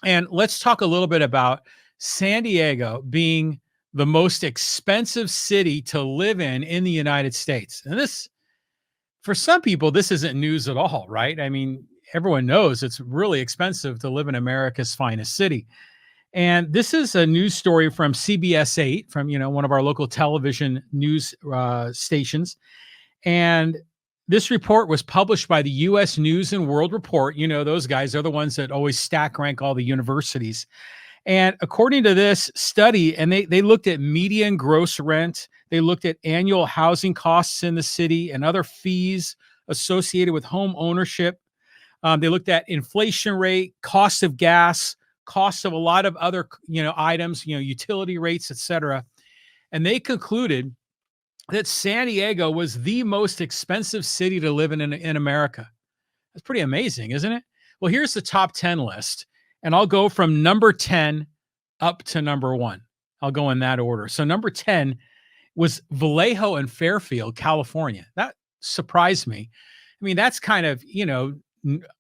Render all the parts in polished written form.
And let's talk a little bit about San Diego being the most expensive city to live in the United States. And this, for some people, this isn't news at all, right? I mean, everyone knows it's really expensive to live in America's finest city. And this is a news story from CBS 8, from one of our local television news stations. And this report was published by the U.S. News and World Report. Those guys are the ones that always stack rank all the universities. And according to this study, and they looked at median gross rent, they looked at annual housing costs in the city and other fees associated with home ownership. They looked at inflation rate, cost of gas, cost of a lot of other items, utility rates, etc. And they concluded that San Diego was the most expensive city to live in America. That's pretty amazing, isn't it? Well, here's the top 10 list, and I'll go from number 10 up to number 1. I'll go in that order. So number 10 was Vallejo and Fairfield, California. That surprised me. I mean, that's kind of,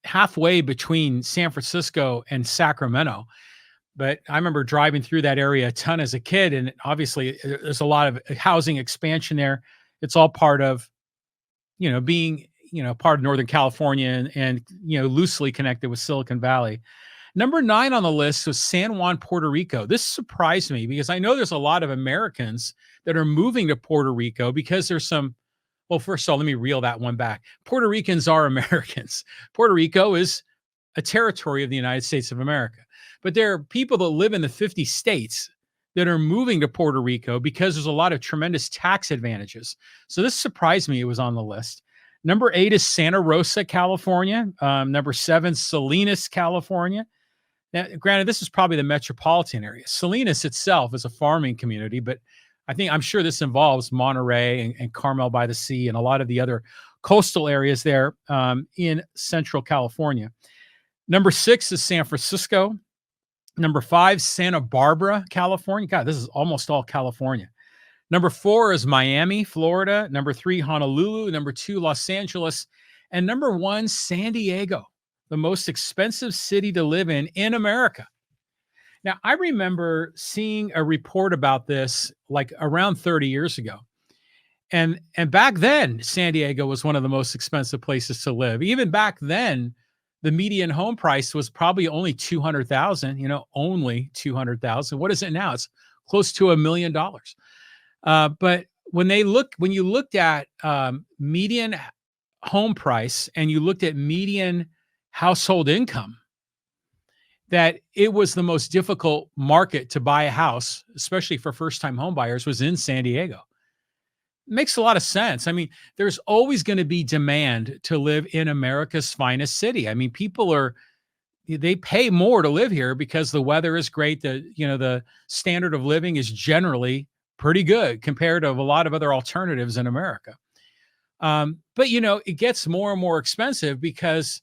halfway between San Francisco and Sacramento. But I remember driving through that area a ton as a kid, and obviously there's a lot of housing expansion there. It's all part of, being, part of Northern California and loosely connected with Silicon Valley. Number 9 on the list was San Juan, Puerto Rico. This surprised me because I know there's a lot of Americans that are moving to Puerto Rico because there's some. Well, first of all, let me reel that one back. Puerto Ricans are Americans. Puerto Rico is a territory of the United States of America. But there are people that live in the 50 states that are moving to Puerto Rico because there's a lot of tremendous tax advantages. So this surprised me it was on the list. Number 8 is Santa Rosa, California. Number 7, Salinas, California. Now, granted, this is probably the metropolitan area. Salinas itself is a farming community, but I'm sure this involves Monterey and Carmel by the Sea and a lot of the other coastal areas there in Central California. Number 6 is San Francisco. Number 5, Santa Barbara, California. God, this is almost all California. Number 4 is Miami, Florida. Number 3, Honolulu. Number 2, Los Angeles. And number 1, San Diego, the most expensive city to live in America. Now, I remember seeing a report about this like around 30 years ago. And back then, San Diego was one of the most expensive places to live. Even back then, the median home price was probably only $200,000, only $200,000. What is it now? It's close to $1 million. But when you looked at median home price and you looked at median household income, that it was the most difficult market to buy a house, especially for first-time home buyers, was in San Diego. It makes a lot of sense. I mean, there's always going to be demand to live in America's finest city. I mean, they pay more to live here because the weather is great. The standard of living is generally pretty good compared to a lot of other alternatives in America. But it gets more and more expensive because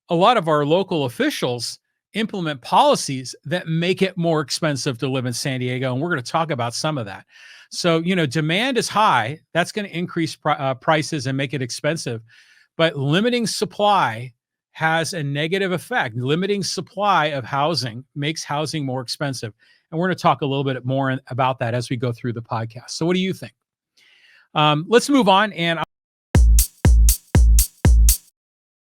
a lot of our local officials implement policies that make it more expensive to live in San Diego. And we're going to talk about some of that. So, demand is high. That's going to increase prices and make it expensive. But limiting supply has a negative effect. Limiting supply of housing makes housing more expensive. And we're going to talk a little bit more about that as we go through the podcast. So what do you think? Let's move on. And